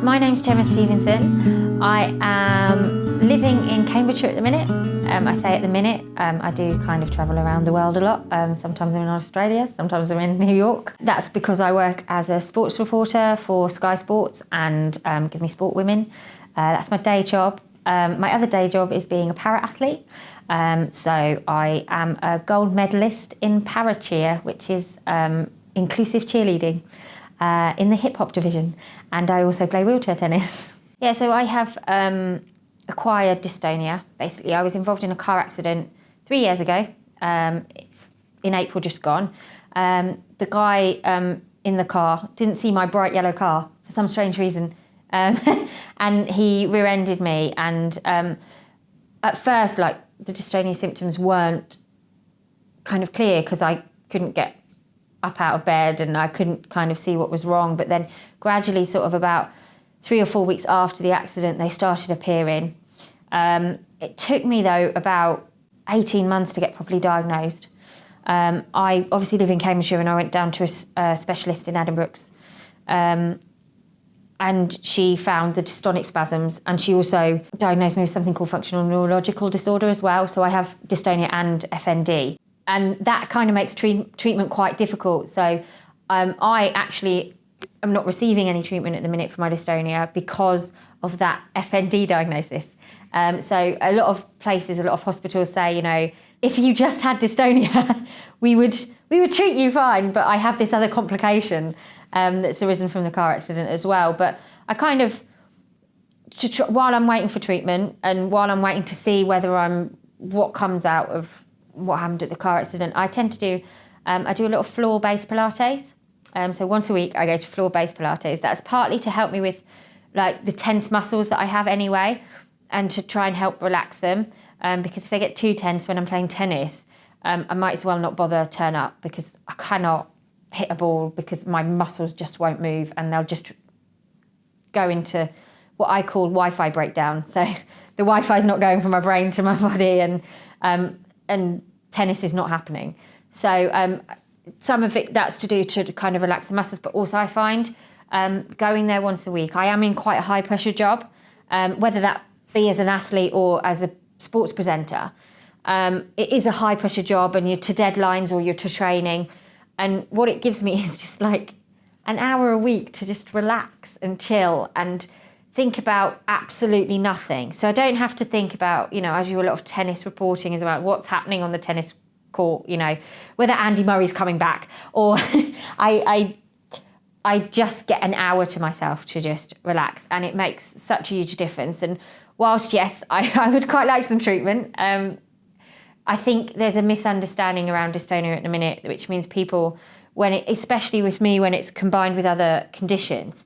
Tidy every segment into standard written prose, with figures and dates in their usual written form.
My name's Gemma Stevenson. I am living in Cambridgeshire at the minute. I say at the minute, I do kind of travel around the world a lot. Sometimes I'm in Australia, sometimes I'm in New York. That's because I work as a sports reporter for Sky Sports and Give Me Sport Women. That's my day job. My other day job is being a para-athlete. So I am a gold medalist in para-cheer, which is inclusive cheerleading in the hip-hop division. And I also play wheelchair tennis. Yeah, so I have acquired dystonia. Basically, I was involved in a car accident 3 years ago, in April just gone. The guy in the car didn't see my bright yellow car for some strange reason. And he rear-ended me. And at first, like, the dystonia symptoms weren't kind of clear because I couldn't get up out of bed and I couldn't kind of see what was wrong. But then gradually, sort of about 3 or 4 weeks after the accident, they started appearing. It took me, though, about 18 months to get properly diagnosed. I obviously live in Cambridgeshire and I went down to a specialist in Addenbrooke's. And she found the dystonic spasms, and she also diagnosed me with something called functional neurological disorder as well. So I have dystonia and FND. And that kind of makes treatment quite difficult. So I actually am not receiving any treatment at the minute for my dystonia because of that FND diagnosis. So a lot of places, a lot of hospitals say, you know, if you just had dystonia, we would treat you fine, but I have this other complication that's arisen from the car accident as well. But I kind of, while I'm waiting for treatment and while I'm waiting to see what comes out of what happened at the car accident, I tend to do, I do a lot of floor-based Pilates. So once a week I go to floor-based Pilates. That's partly to help me with like the tense muscles that I have anyway, and to try and help relax them. Because if they get too tense when I'm playing tennis, I might as well not bother turn up because I cannot hit a ball because my muscles just won't move and they'll just go into what I call Wi-Fi breakdown. So the Wi-Fi is not going from my brain to my body, and tennis is not happening. So some of it, that's to do to kind of relax the muscles, but also I find going there once a week, I am in quite a high pressure job, whether that be as an athlete or as a sports presenter. It is a high pressure job and you're to deadlines or you're to training. And what it gives me is just like an hour a week to just relax and chill and think about absolutely nothing. So I don't have to think about, you know, I do a lot of tennis reporting is about what's happening on the tennis court, you know, whether Andy Murray's coming back, or I just get an hour to myself to just relax, and it makes such a huge difference. And whilst, yes, I would quite like some treatment, I think there's a misunderstanding around dystonia at the minute, which means people, especially with me, when it's combined with other conditions,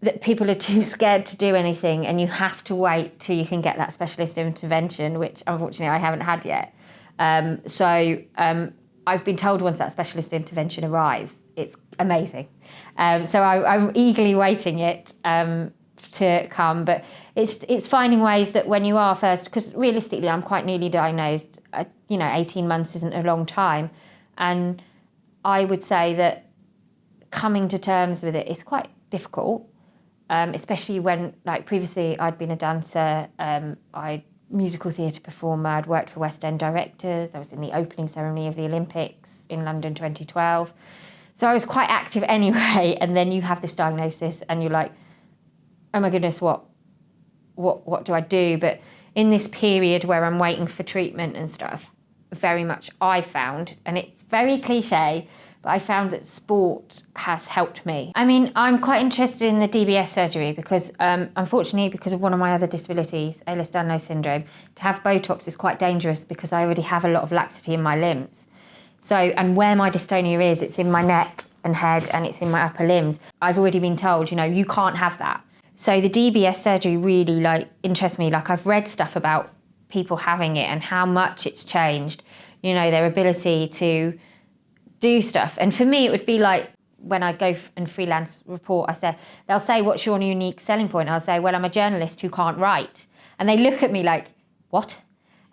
that people are too scared to do anything, and you have to wait till you can get that specialist intervention, which unfortunately I haven't had yet. So I've been told once that specialist intervention arrives, it's amazing. So I'm eagerly waiting it to come, but it's finding ways that when you are first, because realistically I'm quite newly diagnosed, 18 months isn't a long time, and I would say that coming to terms with it is quite difficult, especially when, like, previously I'd been a dancer, I'd musical theatre performer, I'd worked for West End directors, I was in the opening ceremony of the Olympics in London 2012, so I was quite active anyway. And then you have this diagnosis and you're like, oh my goodness, what do I do? But in this period where I'm waiting for treatment and stuff, very much I found, and it's very cliche, but I found that sport has helped me. I mean, I'm quite interested in the DBS surgery because, unfortunately, because of one of my other disabilities, Ehlers-Danlos syndrome, to have Botox is quite dangerous because I already have a lot of laxity in my limbs. So, and where my dystonia is, it's in my neck and head and it's in my upper limbs. I've already been told, you can't have that. So the DBS surgery really interests me. Like, I've read stuff about people having it and how much it's changed, their ability to do stuff. And for me, it would be like when I go and freelance report, they'll say, what's your unique selling point? I'll say, well, I'm a journalist who can't write. And they look at me like, what?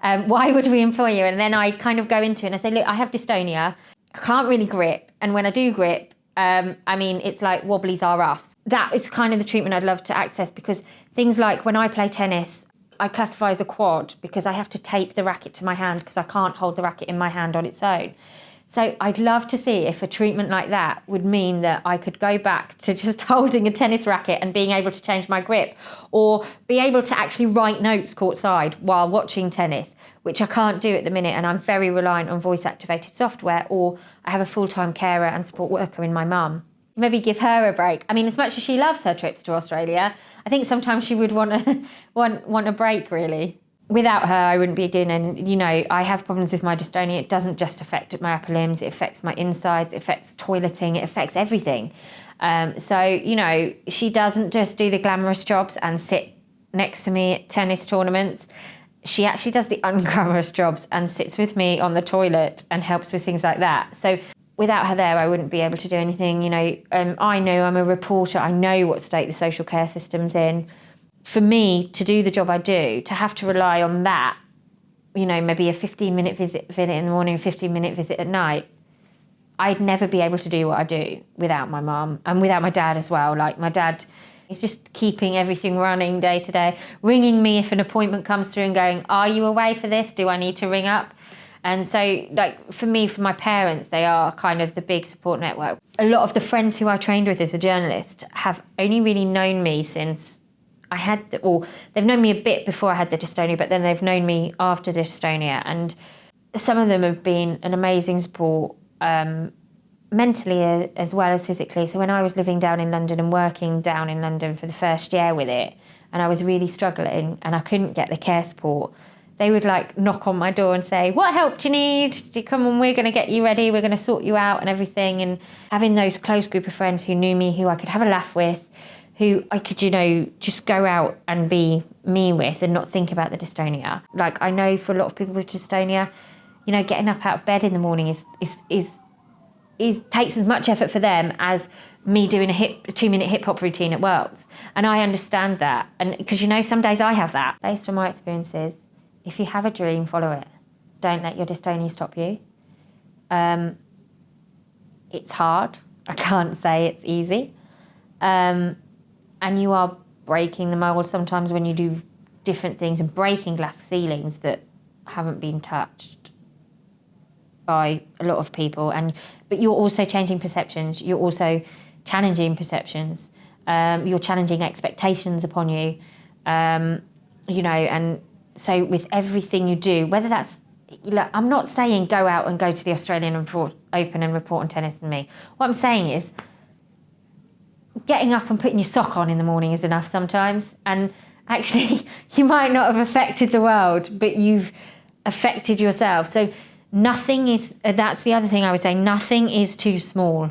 Why would we employ you? And then I kind of go into it and I say, look, I have dystonia. I can't really grip. And when I do grip, I mean, it's like Wobblies are us. That is kind of the treatment I'd love to access, because things like when I play tennis, I classify as a quad because I have to tape the racket to my hand because I can't hold the racket in my hand on its own. So I'd love to see if a treatment like that would mean that I could go back to just holding a tennis racket and being able to change my grip, or be able to actually write notes courtside while watching tennis, which I can't do at the minute, and I'm very reliant on voice-activated software, or I have a full-time carer and support worker in my mum. Maybe give her a break. I mean, as much as she loves her trips to Australia, I think sometimes she would want a break, really. Without her, I wouldn't be doing, and I have problems with my dystonia. It doesn't just affect my upper limbs, it affects my insides, it affects toileting, it affects everything. So, she doesn't just do the glamorous jobs and sit next to me at tennis tournaments. She actually does the unglamorous jobs and sits with me on the toilet and helps with things like that. So without her there, I wouldn't be able to do anything. I know I'm a reporter. I know what state the social care system's in. For me to do the job I do, to have to rely on that, maybe a 15-minute visit in the morning, a 15-minute visit at night, I'd never be able to do what I do without my mum and without my dad as well. Like, my dad is just keeping everything running day to day, ringing me if an appointment comes through and going, are you away for this? Do I need to ring up? And so, for me, for my parents, they are kind of the big support network. A lot of the friends who I trained with as a journalist have only really known me since they've known me a bit before I had the dystonia, but then they've known me after the dystonia. And some of them have been an amazing support, mentally as well as physically. So when I was living down in London and working down in London for the first year with it, and I was really struggling and I couldn't get the care support, they would knock on my door and say, what help do you need? Come on, we're going to get you ready. We're going to sort you out and everything. And having those close group of friends who knew me, who I could have a laugh with, who I could, just go out and be me with and not think about the dystonia. I know for a lot of people with dystonia, getting up out of bed in the morning is takes as much effort for them as me doing a 2-minute hip hop routine at Worlds. And I understand that. And because, some days I have that. Based on my experiences, if you have a dream, follow it. Don't let your dystonia stop you. It's hard. I can't say it's easy. And you are breaking the mould sometimes when you do different things and breaking glass ceilings that haven't been touched by a lot of people. But you're also changing perceptions. You're also challenging perceptions. You're challenging expectations upon you. And so with everything you do, whether that's, I'm not saying go out and go to the Australian Open and report on tennis and me. What I'm saying is getting up and putting your sock on in the morning is enough sometimes. And actually, you might not have affected the world, but you've affected yourself. So nothing is, that's the other thing I would say, nothing is too small.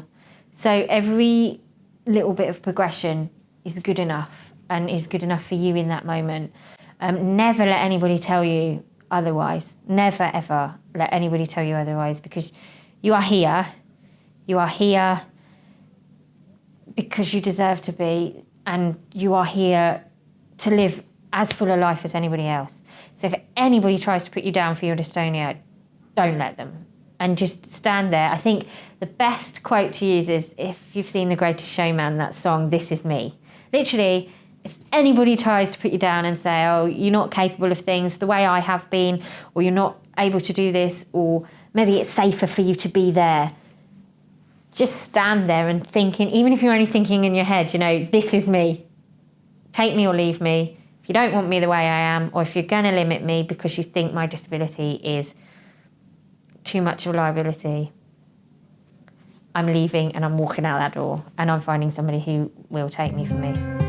So every little bit of progression is good enough and is good enough for you in that moment. Never let anybody tell you otherwise. Never, ever let anybody tell you otherwise, because you are here. You are here because you deserve to be, and you are here to live as full a life as anybody else. So if anybody tries to put you down for your dystonia, don't let them. And just stand there. I think the best quote to use is, if you've seen The Greatest Showman, that song, This Is Me. Literally, if anybody tries to put you down and say, oh, you're not capable of things the way I have been, or you're not able to do this, or maybe it's safer for you to be there, just stand there and thinking, even if you're only thinking in your head, this is me. Take me or leave me. If you don't want me the way I am, or if you're going to limit me because you think my disability is too much of a liability, I'm leaving and I'm walking out that door, and I'm finding somebody who will take me from me.